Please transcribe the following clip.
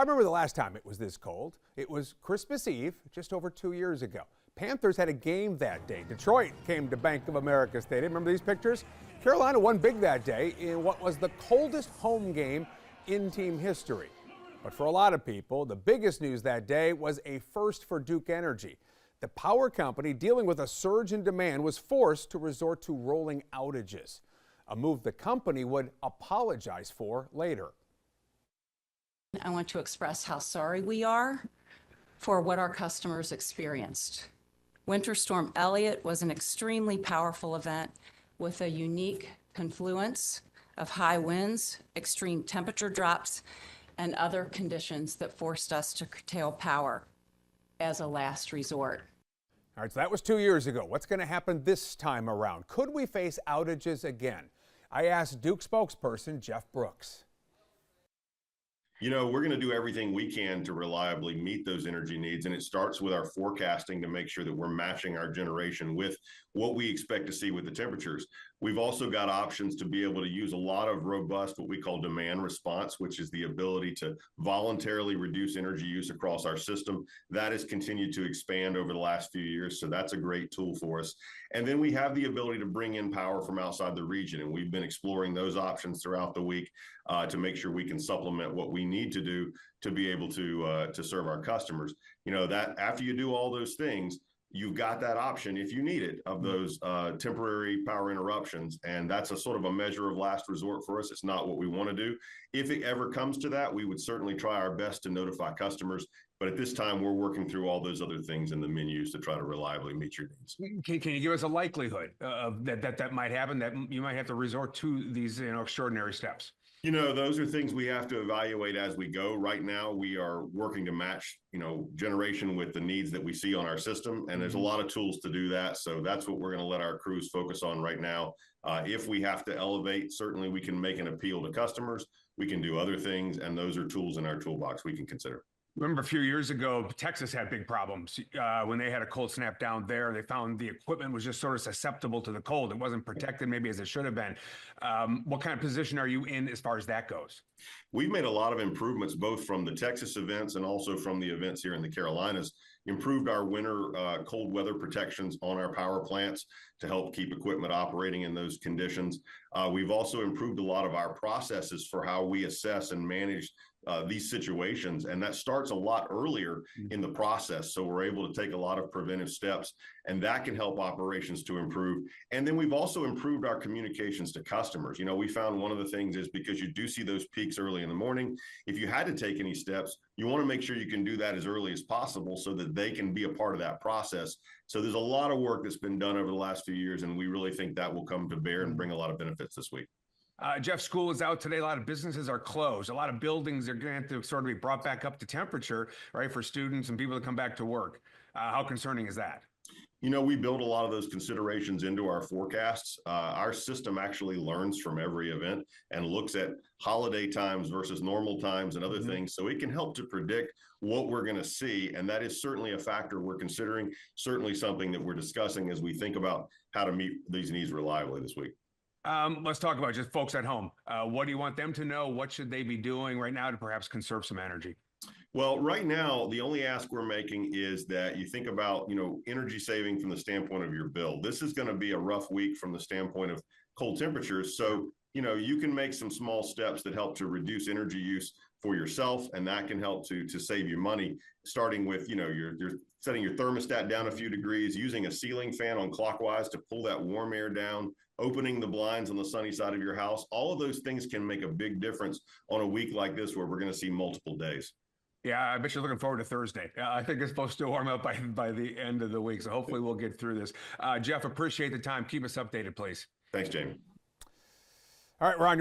I remember the last time it was this cold. It was Christmas Eve, just over 2 years ago. Panthers had a game that day. Detroit came to Bank of America Stadium. Remember these pictures? Carolina won big that day in what was the coldest home game in team history. But for a lot of people, the biggest news that day was a first for Duke Energy. The power company, dealing with a surge in demand, was forced to resort to rolling outages, a move the company would apologize for later. I want to express how sorry we are for what our customers experienced. Winter Storm Elliott was an extremely powerful event with a unique confluence of high winds, extreme temperature drops, and other conditions that forced us to curtail power as a last resort. All right, so that was 2 years ago. What's going to happen this time around? Could we face outages again? I asked Duke spokesperson Jeff Brooks. You know, we're going to do everything we can to reliably meet those energy needs, and it starts with our forecasting to make sure that we're matching our generation with what we expect to see with the temperatures. We've also got options to be able to use a lot of robust, what we call demand response, which is the ability to voluntarily reduce energy use across our system. That has continued to expand over the last few years, so that's a great tool for us. And then we have the ability to bring in power from outside the region, and we've been exploring those options throughout the week to make sure we can supplement what we need to do to be able to serve our customers. You know, that after you do all those things, you've got that option, if you need it, of those temporary power interruptions. And that's a sort of a measure of last resort for us. It's not what we want to do. If it ever comes to that, we would certainly try our best to notify customers. But at this time, we're working through all those other things in the menus to try to reliably meet your needs. Can you give us a likelihood of that might happen, that you might have to resort to these extraordinary steps? You know, those are things we have to evaluate as we go. Right now, we are working to match, generation with the needs that we see on our system. And there's a lot of tools to do that. So that's what we're going to let our crews focus on right now. If we have to elevate, certainly we can make an appeal to customers. We can do other things. And those are tools in our toolbox we can consider. Remember a few years ago, Texas had big problems when they had a cold snap down there. They found the equipment was just sort of susceptible to the cold. It wasn't protected maybe as it should have been. What kind of position are you in as far as that goes? We've made a lot of improvements, both from the Texas events and also from the events here in the Carolinas. Improved our winter cold weather protections on our power plants to help keep equipment operating in those conditions. We've also improved a lot of our processes for how we assess and manage these situations, and that starts a lot earlier in the process. So we're able to take a lot of preventive steps, and that can help operations to improve. And then we've also improved our communications to customers. You know, we found one of the things is because you do see those peaks early in the morning, if you had to take any steps, you want to make sure you can do that as early as possible so that they can be a part of that process. So there's a lot of work that's been done over the last few years, and we really think that will come to bear and bring a lot of benefits this week. Jeff, school is out today. A lot of businesses are closed. A lot of buildings are going to have to sort of be brought back up to temperature, right, for students and people to come back to work. How concerning is that? You know, we build a lot of those considerations into our forecasts. Our system actually learns from every event and looks at holiday times versus normal times and other things. So it can help to predict what we're going to see. And that is certainly a factor we're considering, certainly something that we're discussing as we think about how to meet these needs reliably this week. Let's talk about just folks at home. What do you want them to know? What should they be doing right now to perhaps conserve some energy? Well, right now, the only ask we're making is that you think about, energy saving from the standpoint of your bill. This is going to be a rough week from the standpoint of cold temperatures. So, you can make some small steps that help to reduce energy use for yourself, and that can help to save you money, starting with, you're setting your thermostat down a few degrees, using a ceiling fan on clockwise to pull that warm air down, opening the blinds on the sunny side of your house. All of those things can make a big difference on a week like this where we're going to see multiple days. Yeah, I bet you're looking forward to Thursday. I think it's supposed to warm up by the end of the week, so hopefully we'll get through this. Jeff, appreciate the time. Keep us updated, please. Thanks, Jamie. All right, Ron.